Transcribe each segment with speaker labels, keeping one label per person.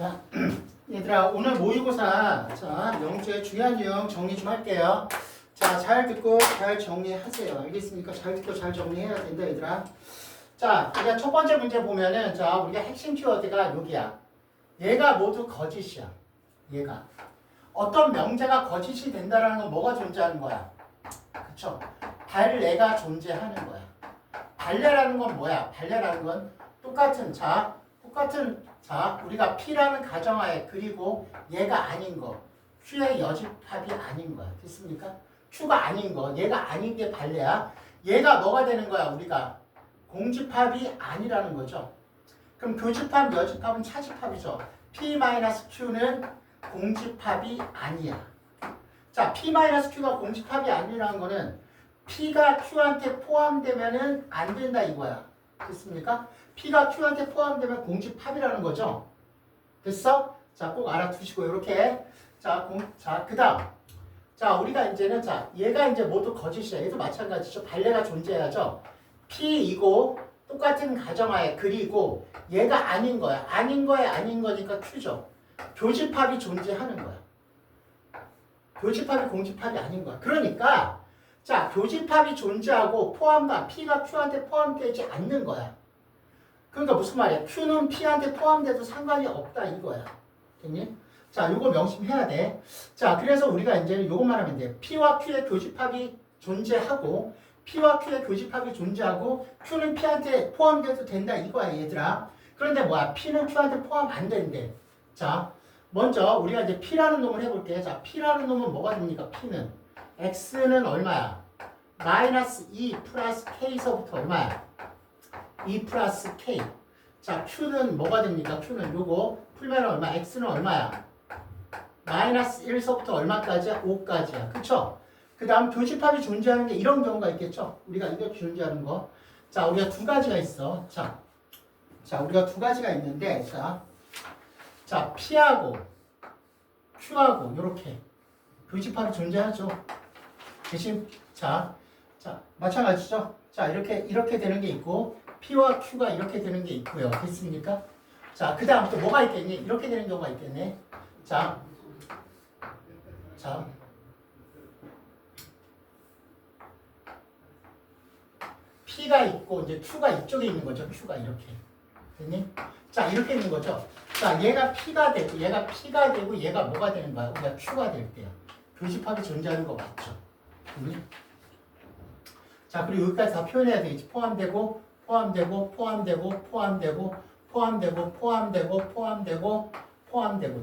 Speaker 1: 자, 얘들아, 오늘 모의고사, 자, 영주의 중요한 유형 정리 좀 할게요. 자, 잘 듣고 잘 정리하세요. 알겠습니까? 잘 듣고 잘 정리해야 된다, 얘들아. 자, 우리가 첫 번째 문제 보면은, 자, 우리가 핵심 키워드가 여기야. 얘가 모두 거짓이야. 얘가. 어떤 명제가 거짓이 된다라는 건 뭐가 존재하는 거야? 그쵸? 발레가 존재하는 거야. 발레라는 건 뭐야? 발레라는 건 똑같은, 자, 우리가 P라는 가정하에 그리고 얘가 아닌 거, Q의 여집합이 아닌 거야. 됐습니까? Q가 아닌 거, 얘가 아닌 게 발레야. 얘가 뭐가 되는 거야? 우리가 공집합이 아니라는 거죠. 그럼 교집합, 여집합은 차집합이죠. P-Q는 공집합이 아니야. 자, P-Q가 공집합이 아니라는 거는 P가 Q한테 포함되면은 안 된다 이거야. 됐습니까? P가 Q한테 포함되면 공집합이라는 거죠. 됐어? 자, 꼭 알아두시고 이렇게. 자, 그 다음. 자, 우리가 이제는 자, 얘가 이제 모두 거짓이야. 얘도 마찬가지죠. 발레가 존재해야죠. P이고 똑같은 가정하에 그리고 얘가 아닌 거야. 아닌 거에 아닌 거니까 Q죠. 교집합이 존재하는 거야. 교집합이 공집합이 아닌 거야. 그러니까 자, 교집합이 존재하고 포함만 P가 Q한테 포함되지 않는 거야. 그러니까 무슨 말이야? Q는 P한테 포함돼도 상관이 없다 이거야. 됐니? 자, 요거 명심해야 돼. 자, 그래서 우리가 이제 요것만 하면 돼. P와 Q의 교집합이 존재하고 P와 Q의 교집합이 존재하고 Q는 P한테 포함돼도 된다 이거야 얘들아. 그런데 뭐야? P는 Q한테 포함 안 된대. 자, 먼저 우리가 이제 P라는 놈을 해볼게. 자, P라는 놈은 뭐가 됩니까? P는 X는 얼마야? 마이너스 2 플러스 K서부터 얼마야? 2 플러스 K. 자, Q는 뭐가 됩니까? Q는 요거 풀면 얼마? X는 얼마야? 마이너스 1서부터 얼마까지야? 5까지야. 그쵸? 그 다음 교집합이 존재하는 게 이런 경우가 있겠죠? 우리가 이렇게 존재하는 거. 자, 우리가 두 가지가 있어. 자, 우리가 두 가지가 있는데, 자, P하고 Q하고 요렇게 교집합이 존재하죠. 대신, 자, 마찬가지죠? 자, 이렇게 되는 게 있고, P와 Q가 이렇게 되는 게 있고요. 됐습니까? 자, 그 다음 또 뭐가 있겠니? 이렇게 되는 경우가 있겠네. 자, P가 있고, 이제 Q가 이쪽에 있는 거죠. Q가 이렇게. 됐니? 자, 이렇게 있는 거죠. 자, 얘가 P가 되고, 얘가 뭐가 되는 거야? 우리가 Q가 될 때야. 교집합이 존재하는 거 맞죠? 됐니? 자, 그리고 여기까지 다 표현해야 되겠지. 포함되고,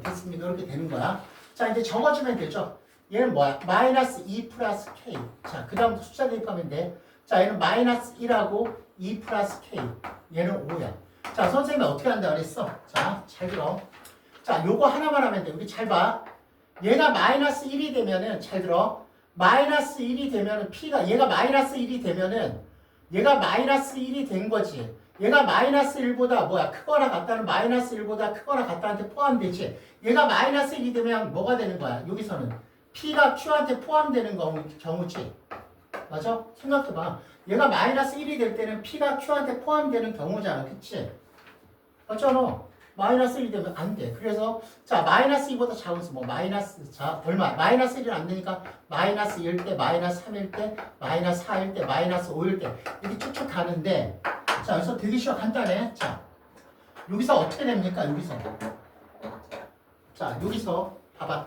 Speaker 1: 됐습니까? 이렇게 되는 거야. 자, 이제 적어주면 되죠. 얘는 뭐야? 마이너스 2 플러스 K. 자, 그 다음부터 숫자 대입하면 돼. 자, 얘는 마이너스 1하고 2 플러스 K. 얘는 5야. 자, 선생님이 어떻게 한다 그랬어? 자, 잘 들어. 자, 요거 하나만 하면 돼. 우리 잘 봐. 얘가 마이너스 1이 되면은, 잘 들어. 마이너스 1이 되면은 얘가 마이너스 1이 되면은 얘가 마이너스 1이 된 거지. 얘가 마이너스 1보다 크거나 같다는 마이너스 1보다 크거나 같다한테 포함되지. 얘가 마이너스 1이 되면 뭐가 되는 거야? 여기서는 P가 Q한테 포함되는 경우지. 맞아? 생각해봐. 얘가 마이너스 1이 될 때는 P가 Q한테 포함되는 경우잖아. 그치? 맞잖아. 마이너스 1이 되면 안 돼. 그래서 자, 마이너스 2보다 작은 수 얼마? 마이너스 1은 안 되니까 마이너스 1일 때, 마이너스 3일 때, 마이너스 4일 때, 마이너스 5일 때 이렇게 쭉쭉 가는데 자, 여기서 되게 쉬워. 간단해. 자, 여기서 어떻게 됩니까? 여기서 봐봐.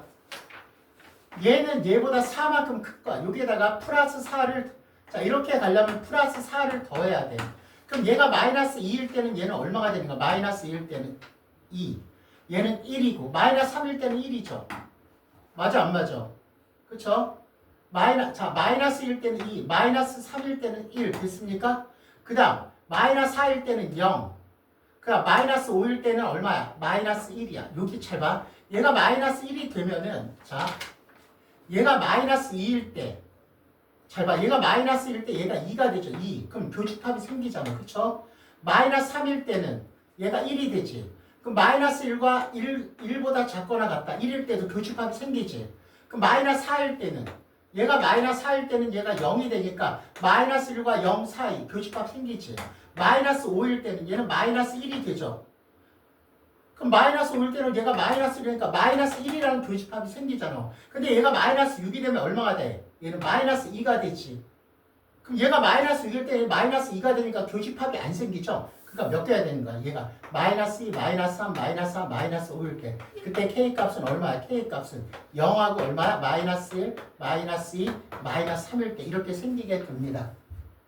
Speaker 1: 얘는 얘보다 4만큼 클 거야. 여기에다가 플러스 4를 자, 이렇게 가려면 플러스 4를 더해야 돼. 그럼 얘가 마이너스 2일 때는 얘는 얼마가 되는가? 마이너스 2일 때는 2. 얘는 1이고 마이너스 3일 때는 1이죠. 맞아 안 맞아? 그쵸? 마이너스 1일 때는 2, 마이너스 3일 때는 1 됐습니까? 그 다음 마이너스 4일 때는 0. 그 다음 마이너스 5일 때는 얼마야? 마이너스 1이야. 여기 잘 봐. 얘가 마이너스 1이 되면은 얘가 마이너스 2일 때 잘 봐. 얘가 마이너스 1일 때 얘가 2가 되죠. 2. 그럼 교집합이 생기잖아. 그쵸? 마이너스 3일 때는 얘가 1이 되지. 그럼 마이너스 1과 1보다 작거나 같다. 1일 때도 교집합이 생기지. 그럼 마이너스 4일 때는 얘가 마이너스 4일 때는 얘가 0이 되니까 마이너스 1과 0 사이 교집합 생기지. 마이너스 5일 때는 얘는 마이너스 1이 되죠. 그럼 마이너스 5일 때는 얘가 마이너스 그러니까 마이너스 1이라는 교집합이 생기잖아. 근데 얘가 마이너스 6이 되면 얼마가 돼? 얘는 마이너스 2가 되지. 그럼 얘가 마이너스 6일 때 마이너스 2가 되니까 교집합이 안 생기죠? 그러니까 몇 개가 되는 거야? 얘가 마이너스 2, 마이너스 3, 마이너스 4, 마이너스 5일 때. 그때 K값은 얼마야? K값은 0하고 얼마야? 마이너스 1, 마이너스 2, 마이너스 3일 때 이렇게 생기게 됩니다.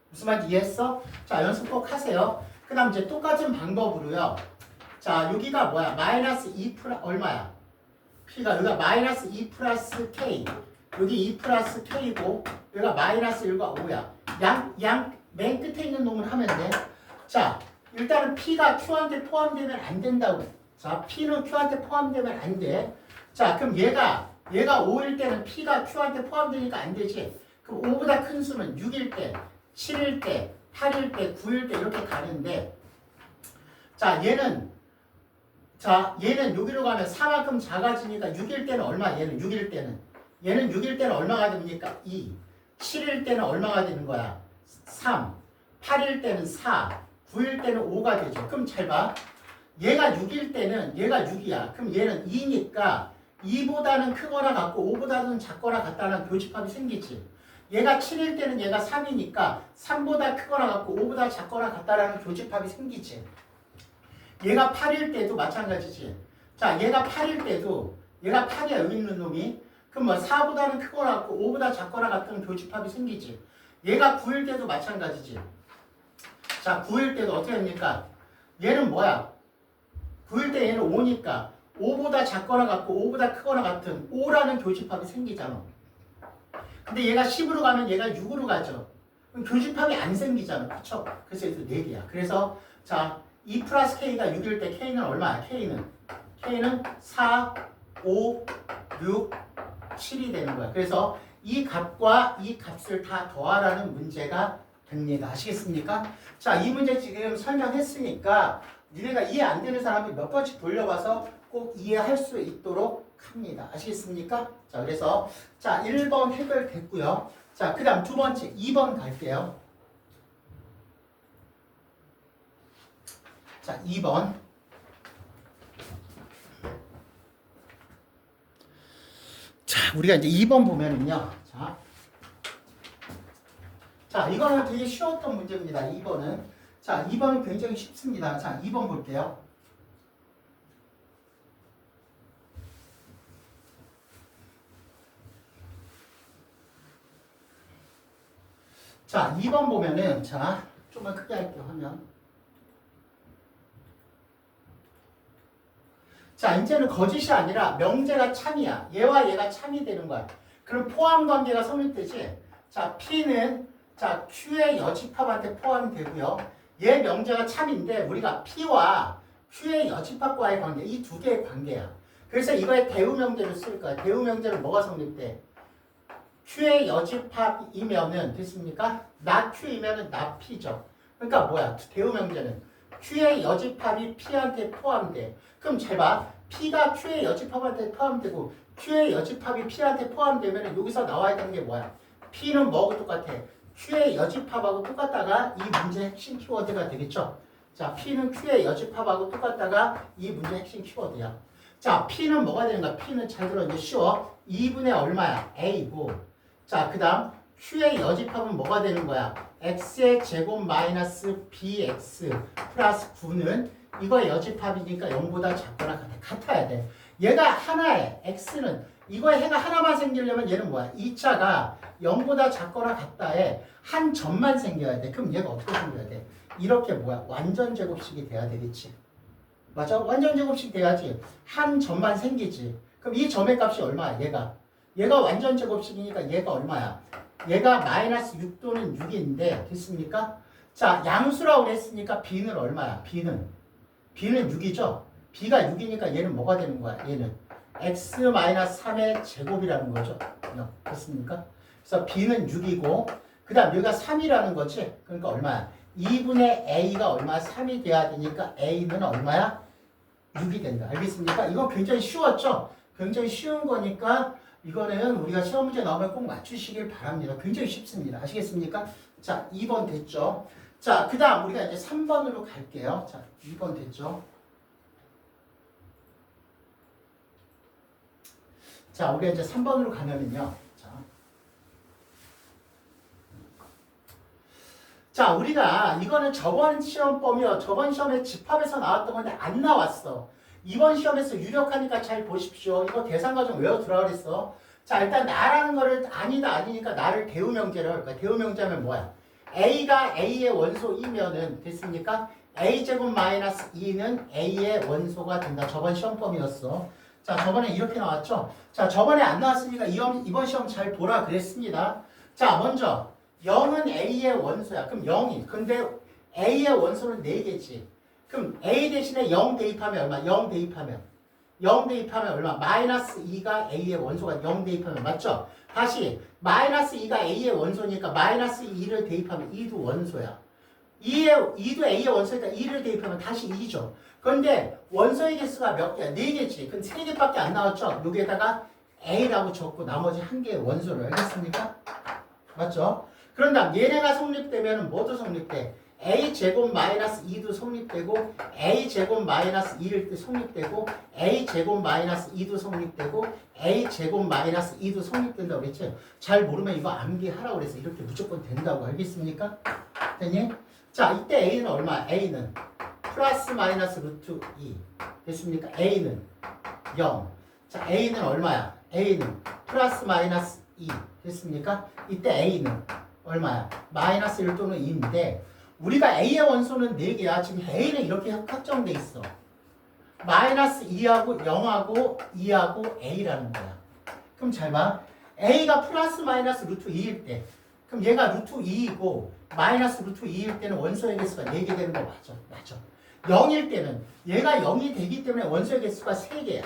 Speaker 1: 무슨 말인지 이해했어? 자, 연습 꼭 하세요. 그 다음 이제 똑같은 방법으로요. 자, 여기가 뭐야? 마이너스 2 얼마야? P가 여기가 마이너스 2 플러스 K. 여기 2 플러스 K고 여기가 마이너스 1과 5야. 맨 끝에 있는 놈을 하면 돼. 자, 일단은 P가 Q한테 포함되면 안 된다고. 자, P는 Q한테 포함되면 안 돼. 자, 그럼 얘가 5일 때는 P가 Q한테 포함되니까 안 되지. 그럼 5보다 큰 수는 6일 때, 7일 때, 8일 때, 9일 때 이렇게 가는데 자, 얘는 여기로 가면 4만큼 작아지니까 6일 때는 얼마? 얘는 6일 때는 얼마가 됩니까? 2. 7일 때는 얼마가 되는 거야? 3. 8일 때는 4. 9일 때는 5가 되죠. 그럼 잘 봐. 얘가 6일 때는 얘가 6이야. 그럼 얘는 2니까 2보다는 크거나 같고 5보다는 작거나 같다는 교집합이 생기지. 얘가 7일 때는 얘가 3이니까 3보다 크거나 같고 5보다 작거나 같다라는 교집합이 생기지. 얘가 8일 때도 마찬가지지. 자, 얘가 8일 때도 얘가 8이야. 여기 있는 놈이. 그럼 뭐 4보다는 크거나 같고 5보다 작거나 같은 교집합이 생기지. 얘가 9일 때도 마찬가지지. 자, 9일 때도 어떻게 됩니까? 얘는 뭐야? 9일 때 얘는 5니까 5보다 작거나 같고 5보다 크거나 같은 5라는 교집합이 생기잖아. 근데 얘가 10으로 가면 얘가 6으로 가죠. 그럼 교집합이 안 생기잖아. 그쵸? 그래서 얘도 4개야. 그래서 자, 2 플러스 K가 6일 때 K는 얼마야? K는 4, 5, 6, 7이 되는 거야. 그래서 이 값과 이 값을 다 더하라는 문제가 됩니다. 아시겠습니까? 자, 이 문제 지금 설명했으니까 니네가 이해 안 되는 사람이 몇 번씩 돌려봐서 꼭 이해할 수 있도록 합니다. 아시겠습니까? 자, 그래서 자, 1번 해결됐고요. 자, 그 다음 두 번째 2번 갈게요. 자, 2번. 자, 우리가 이제 2번 보면은요. 자, 이거는 되게 쉬웠던 문제입니다. 2번은. 자, 2번은 굉장히 쉽습니다. 자, 2번 볼게요. 자, 2번 보면은, 자, 좀만 크게 할게요, 화면. 자, 이제는 거짓이 아니라 명제가 참이야. 얘와 얘가 참이 되는 거야. 그럼 포함 관계가 성립되지? 자, P는 자, Q의 여집합한테 포함되고요. 얘 명제가 참인데 우리가 P와 Q의 여집합과의 관계, 이 두 개의 관계야. 그래서 이거에 대우 명제를 쓸 거야. 대우 명제는 뭐가 성립돼? Q의 여집합이면은 됐습니까? 나 Q이면은 나 P죠. 그러니까 뭐야? 대우 명제는 Q의 여집합이 P한테 포함돼. 그럼 잘 봐. P가 Q의 여집합한테 포함되고 Q의 여집합이 P한테 포함되면 여기서 나와야 되는 게 뭐야? P는 뭐하고 똑같아? Q의 여집합하고 똑같다가 이 문제의 핵심 키워드가 되겠죠? 자, P는 Q의 여집합하고 똑같다가 이 문제의 핵심 키워드야. 자, P는 뭐가 되는가? P는 잘 들어, 이제 쉬워. 2분의 얼마야? A고. 자, 그 다음 Q의 여집합은 뭐가 되는 거야? X의 제곱 마이너스 BX 플러스 9는 이거의 여집합이니까 0보다 작거나 같아야 돼. 얘가 하나에 X는 이거에 해가 하나만 생기려면 얘는 뭐야? 2차가 0보다 작거나 같다에 한 점만 생겨야 돼. 그럼 얘가 어떻게 생겨야 돼? 이렇게 뭐야? 완전 제곱식이 돼야 되겠지. 맞아? 완전 제곱식 돼야지. 한 점만 생기지. 그럼 이 점의 값이 얼마야? 얘가 완전 제곱식이니까 얘가 얼마야? 얘가 마이너스 6 또는 6인데 됐습니까? 자, 양수라고 그랬으니까 B는 얼마야? B는 6이죠? B가 6이니까 얘는 뭐가 되는 거야? 얘는 x-3의 제곱이라는 거죠. 됐습니까? 그래서 B는 6이고 그 다음 여기가 3이라는 거지. 그러니까 얼마야? 2분의 A가 얼마야? 3이 돼야 되니까 A는 얼마야? 6이 된다. 알겠습니까? 이거 굉장히 쉬웠죠? 굉장히 쉬운 거니까 이거는 우리가 시험 문제 나오면 꼭 맞추시길 바랍니다. 굉장히 쉽습니다. 아시겠습니까? 자, 2번 됐죠? 자, 그 다음 우리가 이제 3번으로 갈게요. 자, 2번 됐죠? 자, 우리가 이제 3번으로 가면은요. 자, 우리가 이거는 저번 시험범위요. 저번 시험에 집합에서 나왔던 건데 안 나왔어. 이번 시험에서 유력하니까 잘 보십시오. 이거 계산과정 외워두라 그랬어. 자, 일단 나라는 거를 아니니까 나를 대우명제로 할까. 대우명제하면 뭐야? A가 A의 원소이면은 됐습니까? A제곱 마이너스 2는 A의 원소가 된다. 저번 시험범위였어. 자, 저번에 이렇게 나왔죠? 자, 저번에 안 나왔으니까 이번 시험 잘 보라 그랬습니다. 자, 먼저 0은 A의 원소야. 그럼 0이. 근데 A의 원소는 4개지. 그럼 A 대신에 0 대입하면 얼마? 0 대입하면 얼마? 마이너스 2가 A의 원소가 0 대입하면 맞죠? 다시 마이너스 2가 A의 원소니까 마이너스 2를 대입하면 2도 원소야. 2도 A의 원소니까 2를 대입하면 다시 2죠. 그런데 원소의 개수가 몇 개야? 4개지. 그럼 3개밖에 안 나왔죠? 여기에다가 A라고 적고 나머지 1개의 원소를 알겠습니까? 맞죠? 그런 다음 얘네가 성립되면 뭐도 성립돼? A제곱 마이너스 2도 성립되고 A제곱 마이너스 2를 성립되고 A제곱 마이너스 2도 성립되고 A제곱 마이너스 2도 성립된다고 그랬지? 잘 모르면 이거 암기하라고 그래서 이렇게 무조건 된다고 알겠습니까? 됐니? 자, 이때 A는 얼마야? A는 플러스 마이너스 루트 2 됐습니까? A는 0. 자, A는 얼마야? A는 플러스 마이너스 2 됐습니까? 이때 A는 얼마야? 마이너스 1 또는 2인데 우리가 A의 원소는 4개야. 지금 A는 이렇게 확정돼 있어. 마이너스 2하고 0하고 2하고 A라는 거야. 그럼 잘 봐. A가 플러스 마이너스 루트 2일 때 그럼 얘가 루트 2이고 마이너스 루트 2일 때는 원소의 개수가 4개 되는 거 맞죠? 맞죠? 0일 때는 얘가 0이 되기 때문에 원소의 개수가 3개야.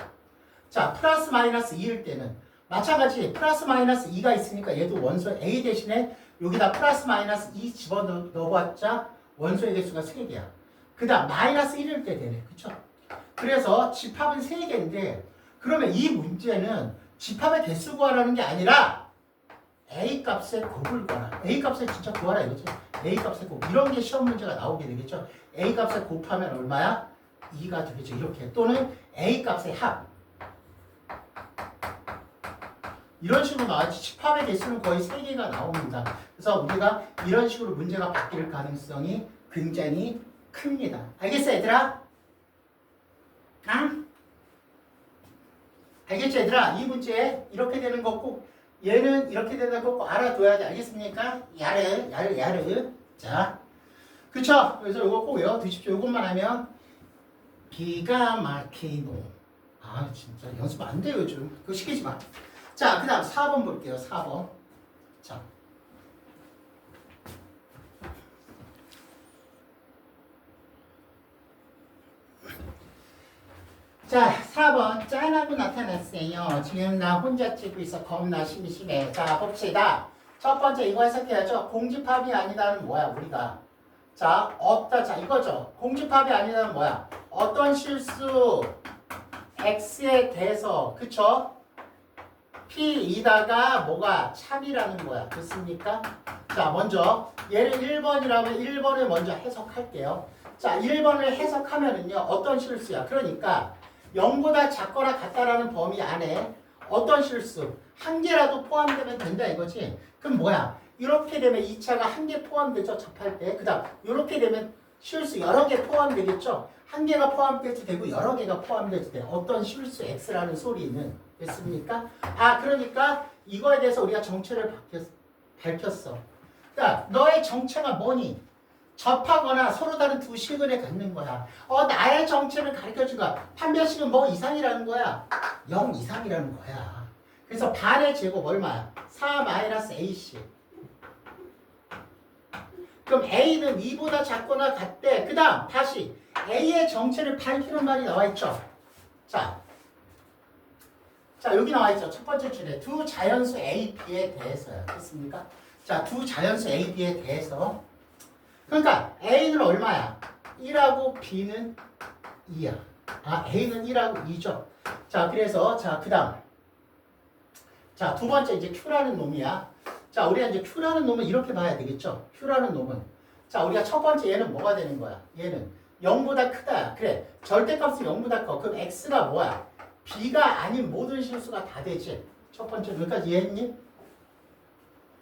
Speaker 1: 자, 플러스 마이너스 2일 때는 마찬가지 플러스 마이너스 2가 있으니까 얘도 원소 A 대신에 여기다 플러스 마이너스 2 집어넣어봤자 원소의 개수가 3개야. 그 다음 마이너스 1일 때 되네. 그쵸? 그래서 집합은 3개인데 그러면 이 문제는 집합의 개수 구하라는 게 아니라 A 값의 곱을 구하라. A 값을 진짜 구하라 이거죠. A 값의 곱. 이런 게 시험 문제가 나오게 되겠죠. A 값을 곱하면 얼마야? 2가 되겠죠. 이렇게. 또는 A 값의 합. 이런 식으로 나왔지. 집합의 개수는 거의 3개가 나옵니다. 그래서 우리가 이런 식으로 문제가 바뀔 가능성이 굉장히 큽니다. 알겠어, 얘들아? 응? 알겠죠, 얘들아? 이 문제 이렇게 되는 거 꼭, 얘는 이렇게 되는 거 꼭 알아둬야 돼. 알겠습니까? 야르. 자, 그쵸? 그래서 이거 꼭 외워두십시오. 이것만 하면 기가 막히노. 아, 진짜 연습 안 돼요, 요즘. 그거 시키지 마. 자, 그 다음 4번 볼게요. 4번. 자. 자, 4번. 짠하고 나타났어요. 지금 나 혼자 찍고 있어. 겁나 심심해. 자, 봅시다. 첫 번째 이거 해석해야죠. 공집합이 아니다는 뭐야, 우리가. 자, 없다. 자, 이거죠. 공집합이 아니다는 뭐야. 어떤 실수 x에 대해서, 그쵸? P이다가 뭐가 참이라는 거야. 됐습니까? 자, 먼저 얘를 1번이라면 1번을 먼저 해석할게요. 자, 1번을 해석하면은요. 어떤 실수야? 그러니까 0보다 작거나 같다라는 범위 안에 어떤 실수? 한 개라도 포함되면 된다 이거지. 그럼 뭐야? 이렇게 되면 2차가 한 개 포함되죠. 접할 때. 그 다음 이렇게 되면 실수 여러 개 포함되겠죠. 한 개가 포함돼도 되고 여러 개가 포함돼도 돼. 어떤 실수 X라는 소리는 됐습니까? 아, 그러니까 이거에 대해서 우리가 정체를 밝혔어. 그러니까 너의 정체가 뭐니? 접하거나 서로 다른 두 식을 갖는 거야. 나의 정체를 가르쳐준 거야. 판별식은 뭐 이상이라는 거야? 0 이상이라는 거야. 그래서 반의 제곱 얼마야? 4-AC. 그럼 A는 2보다 작거나 같대. 그 다음 다시 A의 정체를 밝히는 말이 나와있죠. 자, 여기 나와있죠. 첫 번째 줄에 두 자연수 A, B에 대해서요. 됐습니까? 자, 두 자연수 A, B에 대해서. 그러니까 A는 얼마야? 1하고 B는 2야. 아, A는 1하고 2죠. 자, 그래서 자, 그 다음. 자, 두 번째 이제 Q라는 놈이야. 자, 우리가 이제 Q라는 놈은 이렇게 봐야 되겠죠. Q라는 놈은. 자, 우리가 첫 번째 얘는 뭐가 되는 거야? 얘는 0보다 크다. 그래. 절대값은 0보다 커. 그럼 X가 뭐야? B가 아닌 모든 실수가 다 되지. 첫 번째 여기까지 이해했니?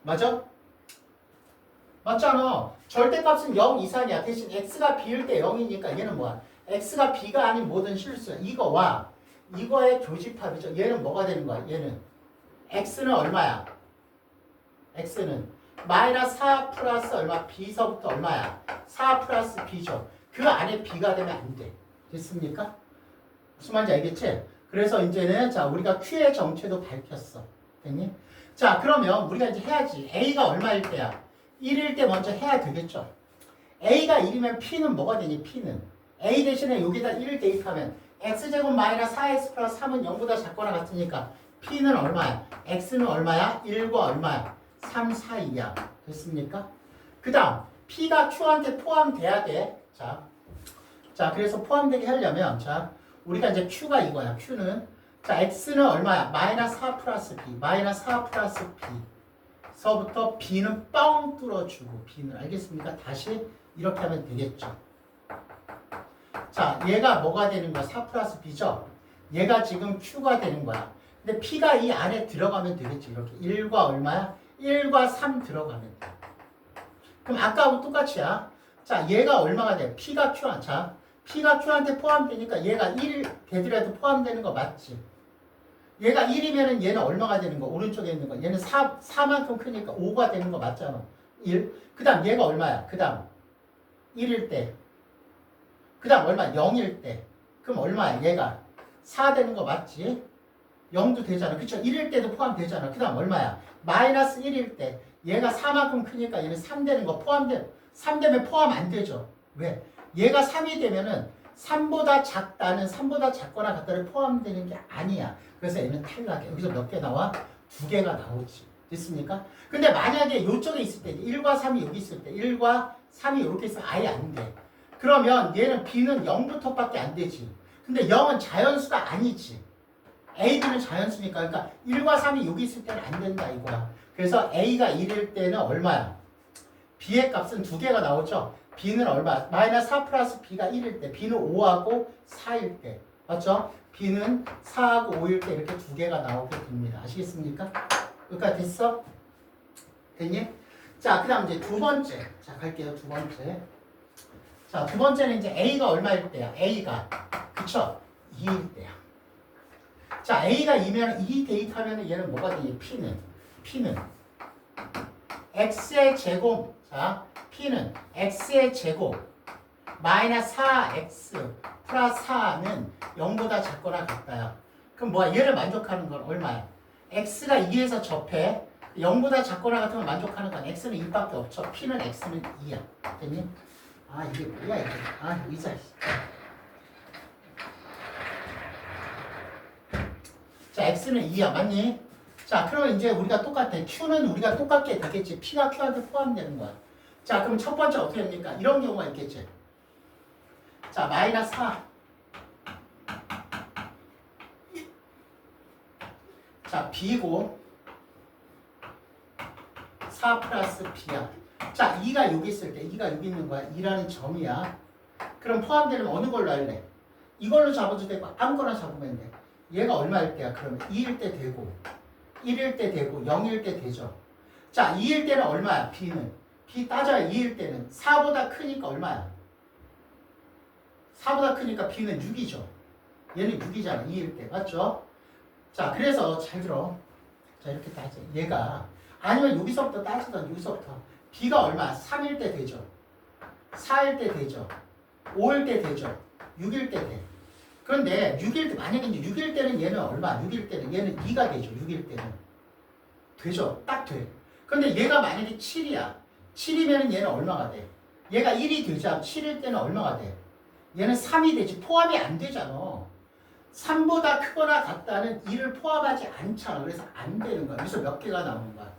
Speaker 1: 맞아? 맞잖아. 절대값은 0 이상이야. 대신 x가 b일 때 0이니까 얘는 뭐야? x가 b가 아닌 모든 실수야. 이거와 이거의 교집합이죠. 얘는 뭐가 되는 거야? 얘는 x는 얼마야? x는 마이너스 4 플러스 얼마? b서부터 얼마야? 4 플러스 b죠. 그 안에 b가 되면 안 돼. 됐습니까? 무슨 말인지 알겠지? 그래서 이제는 자 우리가 q의 정체도 밝혔어. 됐니? 자 그러면 우리가 이제 해야지. a가 얼마일 때야? 1일 때 먼저 해야 되겠죠. a가 1이면 p는 뭐가 되니? p는 a 대신에 여기다 1을 대입하면 x제곱 마이너스 4x 플러스 3은 0보다 작거나 같으니까 p는 얼마야? x는 얼마야? 1과 얼마야? 3 사이야. 됐습니까? 그 다음 p가 q한테 포함돼야 돼. 자 그래서 포함되게 하려면 자 우리가 이제 q가 이거야. q는 자 x는 얼마야? 마이너스 4 플러스 b 마이너스 4 플러스 b 서부터 b는 뻥 뚫어주고 b는 알겠습니까? 다시 이렇게 하면 되겠죠. 자 얘가 뭐가 되는 거야? 4 플러스 b죠? 얘가 지금 q가 되는 거야. 근데 p가 이 안에 들어가면 되겠지. 이렇게 1과 얼마야? 1과 3 들어가면 돼. 그럼 아까하고 똑같이야. 자 얘가 얼마가 돼? p가 q한 자 p가 q한테 포함되니까 얘가 1 되더라도 포함되는 거 맞지? 얘가 1이면 얘는 얼마가 되는 거? 오른쪽에 있는 거. 얘는 4만큼 크니까 5가 되는 거 맞잖아. 1. 그 다음 얘가 얼마야? 그 다음 1일 때. 그 다음 얼마? 0일 때. 그럼 얼마야? 얘가 4 되는 거 맞지? 0도 되잖아. 그쵸? 1일 때도 포함되잖아. 그 다음 얼마야? 마이너스 1일 때. 얘가 4만큼 크니까 얘는 3 되는 거 포함돼. 3 되면 포함 안 되죠. 왜? 얘가 3이 되면은 3보다 작다는 3보다 작거나 같다를 포함되는 게 아니야. 그래서 얘는 탈락이야. 여기서 몇 개 나와? 2개가 나오지. 됐습니까? 근데 만약에 이쪽에 있을 때 1과 3이 여기 있을 때 1과 3이 이렇게 있으면 아예 안 돼. 그러면 얘는 b는 0부터밖에 안 되지. 근데 0은 자연수가 아니지. a, b는 자연수니까. 그러니까 1과 3이 여기 있을 때는 안 된다 이거야. 그래서 a가 1일 때는 얼마야? b의 값은 2개가 나오죠. b는 얼마? 마이너스 4 플러스 b가 1일 때, b는 5하고 4일 때. 맞죠? b는 4하고 5일 때 이렇게 2개가 나오게 됩니다. 아시겠습니까? 여기까지 됐어? 됐니? 자, 그 다음 이제 두 번째. 자, 갈게요. 두 번째. 자, 두 번째는 이제 a가 얼마일 때야? a가. 그쵸? 2일 때야. 자, a가 2면 2 대입하면 얘는 뭐가 되니? p는 x의 제곱. 자, p는 x의 제곱 마이너스 4x 플러스 4는 0보다 작거나 같다야. 그럼 뭐야? 얘를 만족하는 건 얼마야? x가 2에서 접해. 0보다 작거나 같으면 만족하는 건 x는 2밖에 없죠. p는 x는 2야. 됐니? 아 이게 뭐야 이게. 아 의자. 자 x는 2야. 맞니? 자 그러면 이제 우리가 똑같아. q는 우리가 똑같게 되겠지. p가 q한테 포함되는 거야. 자 그럼 첫 번째 어떻게 됩니까? 이런 경우가 있겠지. 자 마이너스 4. 자 b고 4 플러스 b야. 자 2가 여기 있을 때 2가 여기 있는 거야. 2라는 점이야. 그럼 포함되는 어느 걸로 할래? 이걸로 잡아도 되고 아무거나 잡으면 돼. 얘가 얼마일 때야? 그러면 2일 때 되고 1일 때 되고 0일 때 되죠. 자 2일 때는 얼마야? b는 b 따져야 2일 때는 4보다 크니까 얼마야? 4보다 크니까 b는 6이죠. 얘는 6이잖아. 2일 때. 맞죠? 자 그래서 잘 들어. 자 이렇게 따져. 얘가 아니면 여기서부터 따지던 여기서부터 b가 얼마? 3일 때 되죠. 4일 때 되죠. 5일 때 되죠. 6일 때 돼. 그런데 6일 때 만약에 이제 6일 때는 얘는 얼마? 6일 때는 얘는 2가 되죠. 6일 때는 되죠. 딱 돼. 근데 얘가 만약에 7이야. 7이면 얘는 얼마가 돼? 얘가 1이 되자. 7일 때는 얼마가 돼? 얘는 3이 되지. 포함이 안 되잖아. 3보다 크거나 같다는 2를 포함하지 않잖아. 그래서 안 되는 거야. 여기서 몇 개가 나오는 거야?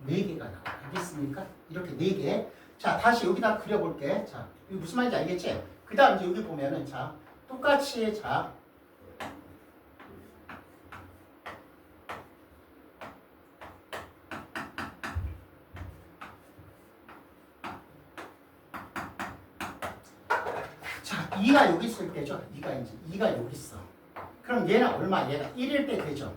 Speaker 1: 4개가 나와. 알겠습니까? 이렇게 4개. 자, 다시 여기다 그려볼게. 자, 이거 무슨 말인지 알겠지? 그 다음 이제 여기 보면은, 자, 똑같이, 자, 자, 2가 여기 있을 때죠? 2가 여기 있어. 그럼 얘는 얼마? 얘가 1일 때 되죠.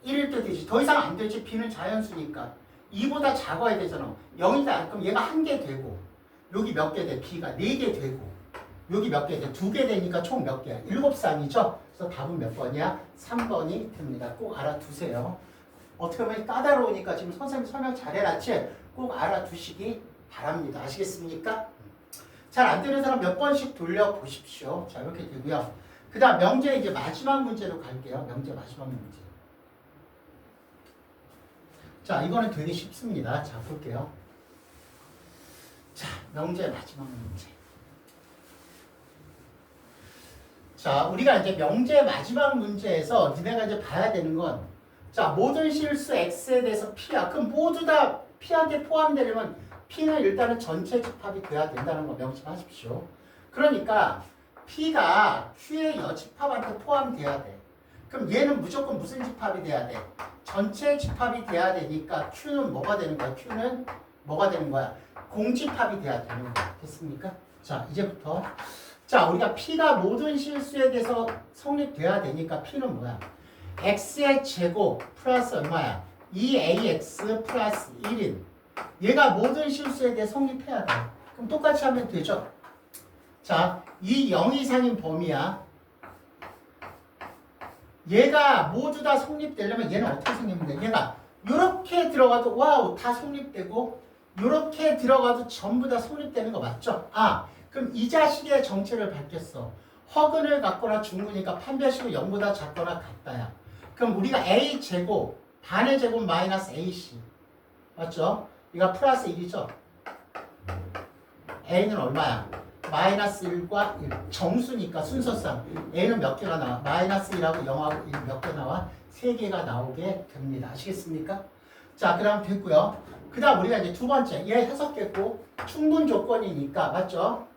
Speaker 1: 1일 때 되지. 더 이상 안 되지. b는 자연수니까. 2보다 작아야 되잖아. 0이다. 그럼 얘가 1개 되고 여기 몇 개 돼? b가 4개 되고 여기 몇 개 돼? 2개 되니까 총 몇 개야? 7쌍이죠? 그래서 답은 몇 번이야? 3번이 됩니다. 꼭 알아두세요. 어떻게 보면 까다로우니까 지금 선생님 설명 잘해놨지? 꼭 알아두시기 바랍니다. 아시겠습니까? 잘 안 되는 사람 몇 번씩 돌려보십시오. 자, 이렇게 되고요. 그 다음 명제 이제 마지막 문제로 갈게요. 명제 마지막 문제. 자, 이거는 되게 쉽습니다. 자, 볼게요. 자, 명제 마지막 문제. 자, 우리가 이제 명제 마지막 문제에서 니네가 이제 봐야 되는 건, 자, 모든 실수 x에 대해서 p야. 그럼 모두 다 p한테 포함되려면 p는 일단은 전체 집합이 돼야 된다는 거 명심하십시오. 그러니까 p가 q의 여집합한테 포함돼야 돼. 그럼 얘는 무조건 무슨 집합이 돼야 돼? 전체 집합이 돼야 되니까 q는 뭐가 되는 거야? q는 뭐가 되는 거야? 공집합이 돼야 되는 거야. 됐습니까? 자, 이제부터 자, 우리가 p가 모든 실수에 대해서 성립돼야 되니까 p는 뭐야? x의 제곱 플러스 얼마야? 2ax 플러스 1인 얘가 모든 실수에 대해 성립해야 돼. 그럼 똑같이 하면 되죠? 자, 이 0 이상인 범위야. 얘가 모두 다 성립되려면 얘는 어떻게 성립돼? 얘가 이렇게 들어가도 와우 다 성립되고 이렇게 들어가도 전부 다 성립되는 거 맞죠? 아, 그럼 이 자식의 정체를 밝혔어. 허근을 갖거나 중근이니까 판별식은 0보다 작거나 같다야. 그럼 우리가 a 제곱 반의 제곱 마이너스 ac 맞죠? 이거 플러스 1이죠? a는 얼마야? 마이너스 1과 1 정수니까 순서상 a는 몇 개가 나와? 마이너스 1하고 0하고 1 몇 개 나와? 3개가 나오게 됩니다. 아시겠습니까? 자, 그 다음 됐고요. 그 다음 우리가 이제 두 번째 얘 해석했고 충분 조건이니까 맞죠?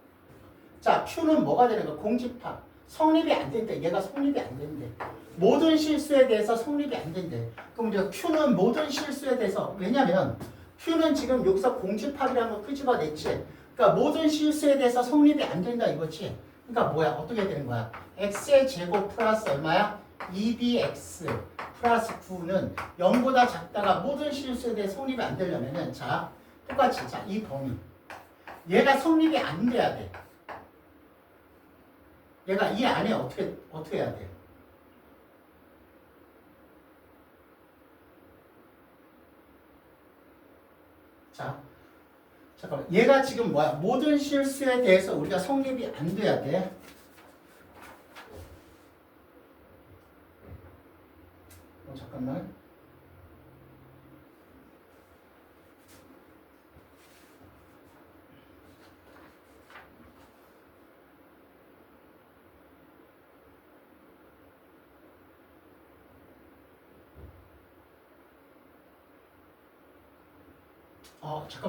Speaker 1: 자, q는 뭐가 되는 거야? 공집합. 성립이 안 된대. 얘가 성립이 안 된대. 모든 실수에 대해서 성립이 안 된대. 그럼 우리가 q는 모든 실수에 대해서 왜냐면 q는 지금 여기서 공집합이라는 거 끄집어냈지. 그러니까 모든 실수에 대해서 성립이 안 된다 이거지. 그러니까 뭐야? 어떻게 되는 거야? x의 제곱 플러스 얼마야? 2bx 플러스 9는 0보다 작다가 모든 실수에 대해 성립이 안 되려면은 자, 똑같이 자, 이 범위. 얘가 성립이 안 돼야 돼. 얘가 이 안에 어떻게 해야 돼? 자, 잠깐만. 얘가 지금 뭐야? 모든 실수에 대해서 우리가 성립이 안 돼야 돼. 잠깐만.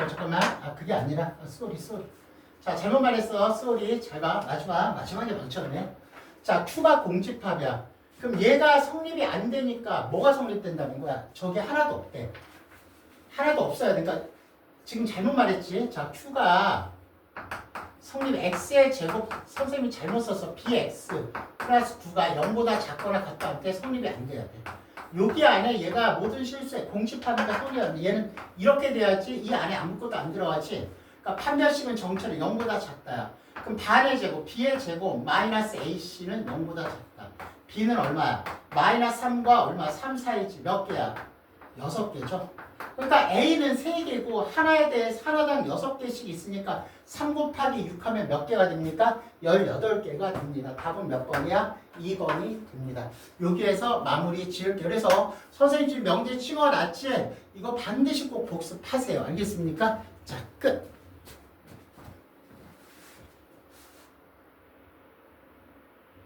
Speaker 1: 잠깐만. 아, 그게 아니라, 쏘리. 자, 잘못 말했어. 쏘리. 잘 봐. 마지막에 먼저 그래. 자, Q가 공집합이야. 그럼 얘가 성립이 안 되니까 뭐가 성립된다는 거야? 저게 하나도 없대. 하나도 없어요. 그러니까 지금 잘못 말했지? 자, Q가 성립 X의 제곱, 선생님이 잘못 써서 BX 플러스 9가 0보다 작거나 같다 할 때 성립이 안 돼야 돼. 여기 안에 얘가 모든 실수에 공집합이니까 성립이 안 돼. 얘는 이렇게 돼야지 이 안에 아무것도 안 들어가지. 그러니까 판별식은 정체는 0보다 작다야. 그럼 반의 제곱, B의 제곱 마이너스 AC는 0보다 작다. B는 얼마야? 마이너스 3과 얼마? 3 사이지. 몇 개야? 6개죠. 그러니까 A는 3개고 하나에 대해 하나당 6개씩 있으니까 3 곱하기 6 하면 몇 개가 됩니까? 18개가 됩니다. 답은 몇 번이야? 2번이 됩니다. 여기에서 마무리 지을게요. 그래서 선생님 지금 명제 찍어놨지? 이거 반드시 꼭 복습하세요. 알겠습니까? 자, 끝.